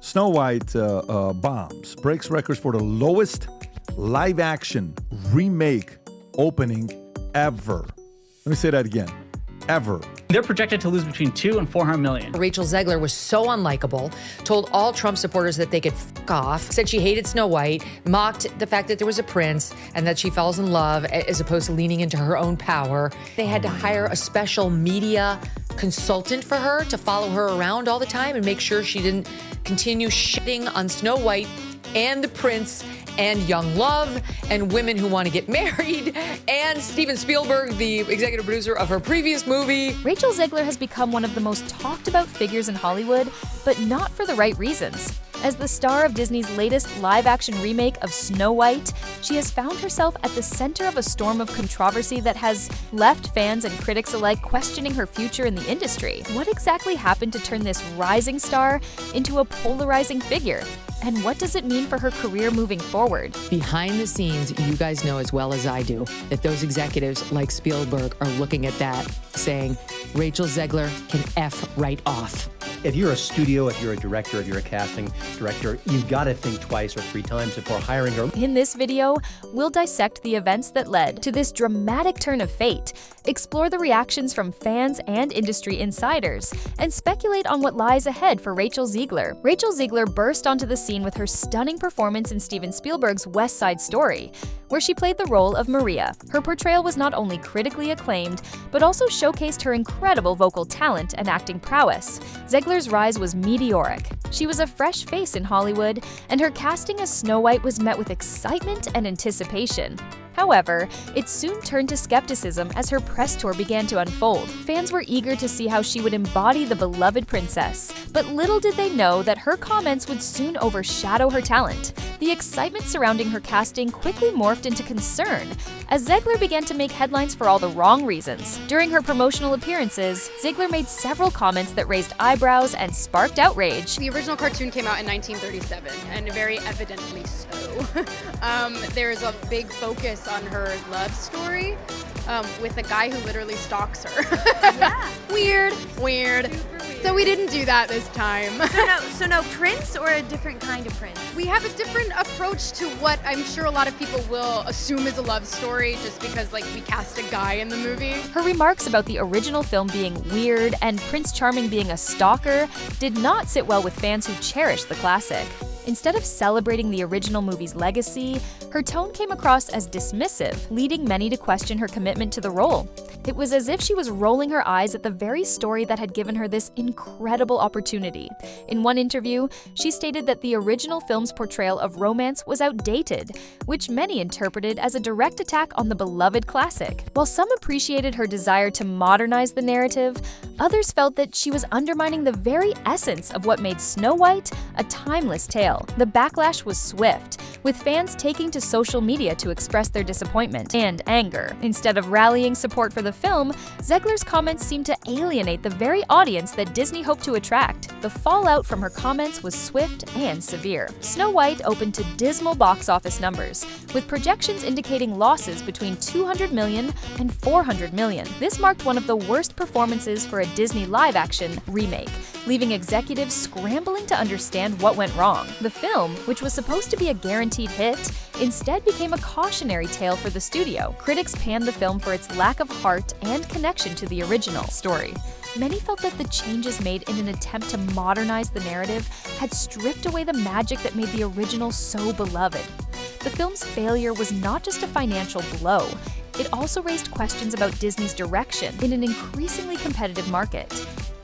Snow White bombs, breaks records for the lowest live-action remake opening ever. Let me say that again. Ever. They're projected to lose between 2 and 400 million. Rachel Zegler was so unlikable, told all Trump supporters that they could f*** off, said she hated Snow White, mocked the fact that there was a prince and that she falls in love as opposed to leaning into her own power. They had to hire a special media consultant for her to follow her around all the time and make sure she didn't continue shitting on Snow White and the prince and young love and women who want to get married and Steven Spielberg, the executive producer of her previous movie. Rachel Zegler has become one of the most talked about figures in Hollywood, but not for the right reasons. As the star of Disney's latest live-action remake of Snow White, she has found herself at the center of a storm of controversy that has left fans and critics alike questioning her future in the industry. What exactly happened to turn this rising star into a polarizing figure? And what does it mean for her career moving forward? Behind the scenes, you guys know as well as I do that those executives like Spielberg are looking at that saying, Rachel Zegler can F right off. If you're a studio, if you're a director, if you're a casting director, you've got to think twice or three times before hiring her. In this video, we'll dissect the events that led to this dramatic turn of fate, explore the reactions from fans and industry insiders, and speculate on what lies ahead for Rachel Zegler. Rachel Zegler burst onto the scene with her stunning performance in Steven Spielberg's West Side Story, where she played the role of Maria. Her portrayal was not only critically acclaimed, but also showcased her incredible vocal talent and acting prowess. Zegler's rise was meteoric. She was a fresh face in Hollywood, and her casting as Snow White was met with excitement and anticipation. However, it soon turned to skepticism as her press tour began to unfold. Fans were eager to see how she would embody the beloved princess, but little did they know that her comments would soon overshadow her talent. The excitement surrounding her casting quickly morphed into concern, as Zegler began to make headlines for all the wrong reasons. During her promotional appearances, Zegler made several comments that raised eyebrows and sparked outrage. The original cartoon came out in 1937, and very evidently so. There's a big focus on her love story with a guy who literally stalks her. Yeah. Weird. Weird. So we didn't do that this time. So no prince or a different kind of prince? We have a different approach to what I'm sure a lot of people will assume is a love story just because we cast a guy in the movie. Her remarks about the original film being weird and Prince Charming being a stalker did not sit well with fans who cherish the classic. Instead of celebrating the original movie's legacy, her tone came across as dismissive, leading many to question her commitment to the role. It was as if she was rolling her eyes at the very story that had given her this incredible opportunity. In one interview, she stated that the original film's portrayal of romance was outdated, which many interpreted as a direct attack on the beloved classic. While some appreciated her desire to modernize the narrative, others felt that she was undermining the very essence of what made Snow White a timeless tale. The backlash was swift, with fans taking to social media to express their disappointment and anger. Instead of rallying support for the film, Zegler's comments seemed to alienate the very audience that Disney hoped to attract. The fallout from her comments was swift and severe. Snow White opened to dismal box office numbers, with projections indicating losses between $200 million and $400 million. This marked one of the worst performances for a Disney live-action remake, leaving executives scrambling to understand what went wrong. The film, which was supposed to be a guaranteed hit, instead became a cautionary tale for the studio. Critics panned the film for its lack of heart and connection to the original story. Many felt that the changes made in an attempt to modernize the narrative had stripped away the magic that made the original so beloved. The film's failure was not just a financial blow, it also raised questions about Disney's direction in an increasingly competitive market.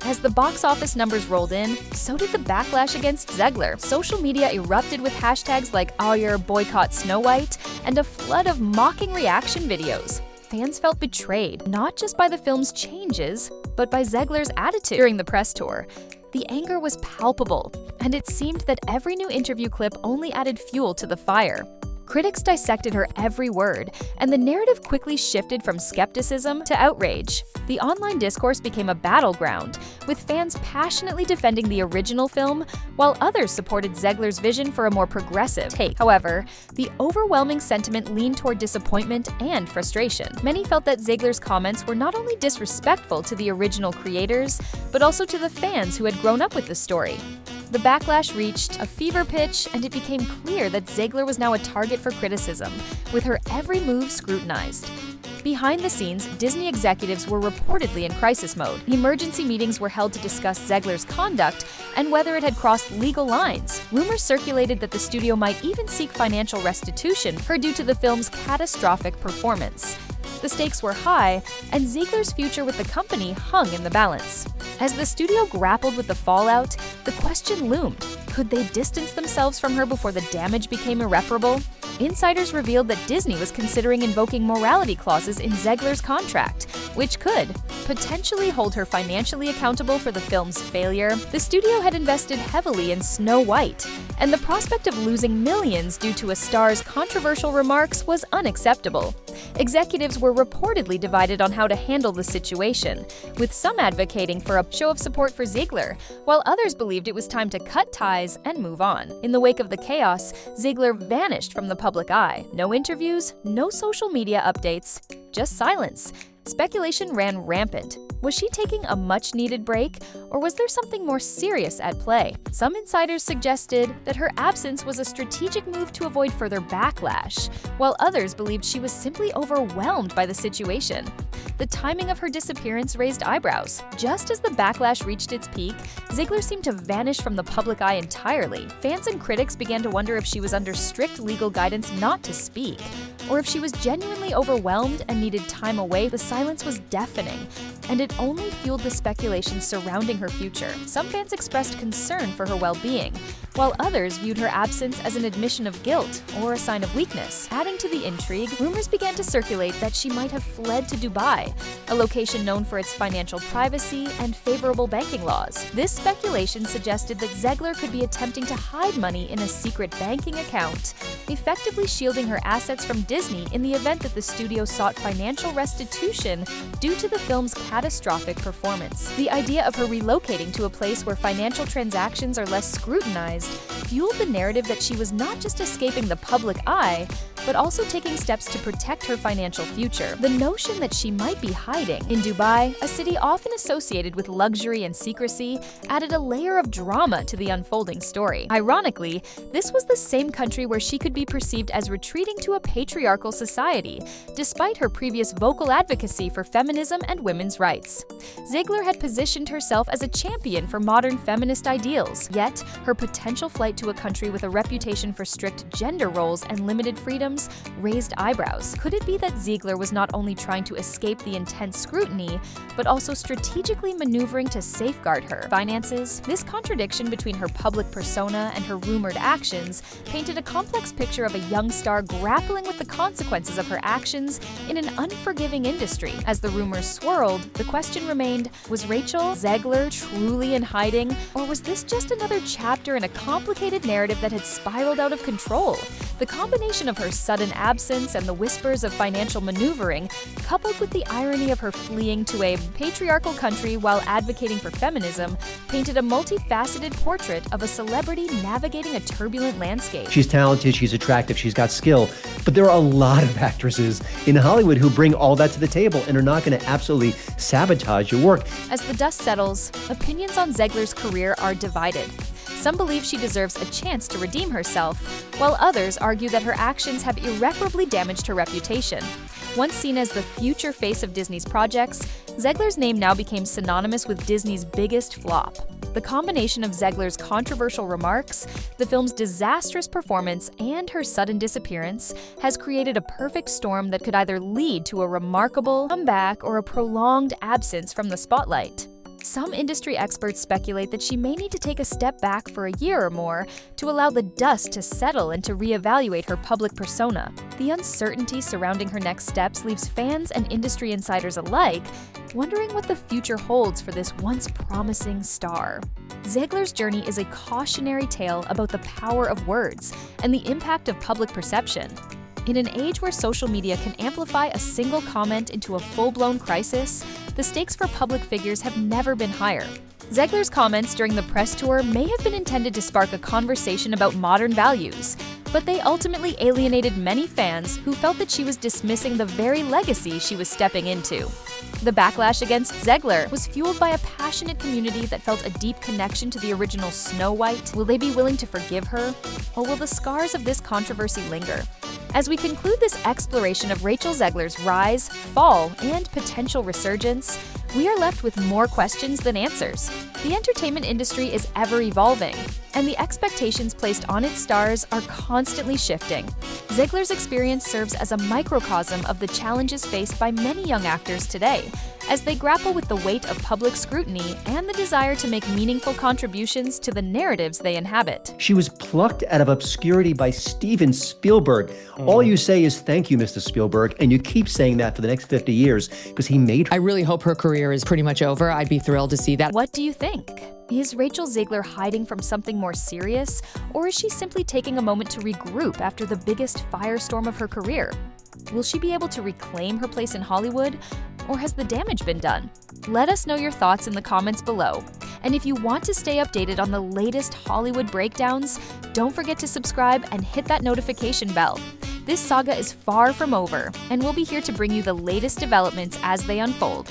As the box office numbers rolled in, so did the backlash against Zegler. Social media erupted with hashtags like Ayer boycott Snow White and a flood of mocking reaction videos. Fans felt betrayed, not just by the film's changes, but by Zegler's attitude during the press tour. The anger was palpable, and it seemed that every new interview clip only added fuel to the fire. Critics dissected her every word, and the narrative quickly shifted from skepticism to outrage. The online discourse became a battleground, with fans passionately defending the original film, while others supported Zegler's vision for a more progressive take. However, the overwhelming sentiment leaned toward disappointment and frustration. Many felt that Zegler's comments were not only disrespectful to the original creators, but also to the fans who had grown up with the story. the backlash reached a fever pitch, and it became clear that Zegler was now a target for criticism, with her every move scrutinized. Behind the scenes, Disney executives were reportedly in crisis mode. Emergency meetings were held to discuss Zegler's conduct and whether it had crossed legal lines. Rumors circulated that the studio might even seek financial restitution for due to the film's catastrophic performance. The stakes were high, and Zegler's future with the company hung in the balance. As the studio grappled with the fallout, the question loomed: could they distance themselves from her before the damage became irreparable? Insiders revealed that Disney was considering invoking morality clauses in Zegler's contract, which could potentially hold her financially accountable for the film's failure. The studio had invested heavily in Snow White, and the prospect of losing millions due to a star's controversial remarks was unacceptable. Executives were reportedly divided on how to handle the situation, with some advocating for a show of support for Zegler, while others believed it was time to cut ties and move on. In the wake of the chaos, Zegler vanished from the public eye. No interviews, no social media updates, just silence. Speculation ran rampant. Was she taking a much-needed break, or was there something more serious at play? Some insiders suggested that her absence was a strategic move to avoid further backlash, while others believed she was simply overwhelmed by the situation. The timing of her disappearance raised eyebrows. Just as the backlash reached its peak, Zegler seemed to vanish from the public eye entirely. Fans and critics began to wonder if she was under strict legal guidance not to speak, or if she was genuinely overwhelmed and needed time away. The silence was deafening, and it only fueled the speculation surrounding her future. Some fans expressed concern for her well-being, while others viewed her absence as an admission of guilt or a sign of weakness. Adding to the intrigue, rumors began to circulate that she might have fled to Dubai, a location known for its financial privacy and favorable banking laws. This speculation suggested that Zegler could be attempting to hide money in a secret banking account, effectively shielding her assets from Disney in the event that the studio sought financial restitution due to the film's catastrophic performance. The idea of her relocating to a place where financial transactions are less scrutinized fueled the narrative that she was not just escaping the public eye, but also taking steps to protect her financial future. The notion that she might be hiding in Dubai, a city often associated with luxury and secrecy, added a layer of drama to the unfolding story. Ironically, this was the same country where she could be perceived as retreating to a patriarchal society, despite her previous vocal advocacy for feminism and women's rights. Zegler had positioned herself as a champion for modern feminist ideals, yet her potential flight to a country with a reputation for strict gender roles and limited freedoms raised eyebrows. Could it be that Zegler was not only trying to escape the intense scrutiny, but also strategically maneuvering to safeguard her finances? This contradiction between her public persona and her rumored actions painted a complex picture of a young star grappling with the consequences of her actions in an unforgiving industry. As the rumors swirled, the question remained, was Rachel Zegler truly in hiding, or was this just another chapter in a complicated narrative that had spiraled out of control? The combination of her sudden absence and the whispers of financial maneuvering, coupled with the irony of her fleeing to a patriarchal country while advocating for feminism, painted a multifaceted portrait of a celebrity navigating a turbulent landscape. She's talented, she's attractive, she's got skill, but there are a lot of actresses in Hollywood who bring all that to the table and are not going to absolutely sabotage your work. As the dust settles, opinions on Zegler's career are divided. Some believe she deserves a chance to redeem herself, while others argue that her actions have irreparably damaged her reputation. Once seen as the future face of Disney's projects, Zegler's name now became synonymous with Disney's biggest flop. The combination of Zegler's controversial remarks, the film's disastrous performance, and her sudden disappearance has created a perfect storm that could either lead to a remarkable comeback or a prolonged absence from the spotlight. Some industry experts speculate that she may need to take a step back for a year or more to allow the dust to settle and to reevaluate her public persona. The uncertainty surrounding her next steps leaves fans and industry insiders alike wondering what the future holds for this once promising star. Zegler's journey is a cautionary tale about the power of words and the impact of public perception. In an age where social media can amplify a single comment into a full-blown crisis, the stakes for public figures have never been higher. Zegler's comments during the press tour may have been intended to spark a conversation about modern values, but they ultimately alienated many fans who felt that she was dismissing the very legacy she was stepping into. The backlash against Zegler was fueled by a passionate community that felt a deep connection to the original Snow White. Will they be willing to forgive her? Or will the scars of this controversy linger? As we conclude this exploration of Rachel Zegler's rise, fall, and potential resurgence, we are left with more questions than answers. The entertainment industry is ever evolving, and the expectations placed on its stars are constantly shifting. Zegler's experience serves as a microcosm of the challenges faced by many young actors today, as they grapple with the weight of public scrutiny and the desire to make meaningful contributions to the narratives they inhabit. She was plucked out of obscurity by Steven Spielberg. All you say is thank you, Mr. Spielberg, and you keep saying that for the next 50 years because he made her. I really hope her career is pretty much over. I'd be thrilled to see that. What do you think? Is Rachel Zegler hiding from something more serious, or is she simply taking a moment to regroup after the biggest firestorm of her career? Will she be able to reclaim her place in Hollywood, or has the damage been done? Let us know your thoughts in the comments below. And if you want to stay updated on the latest Hollywood breakdowns, don't forget to subscribe and hit that notification bell. This saga is far from over, and we'll be here to bring you the latest developments as they unfold.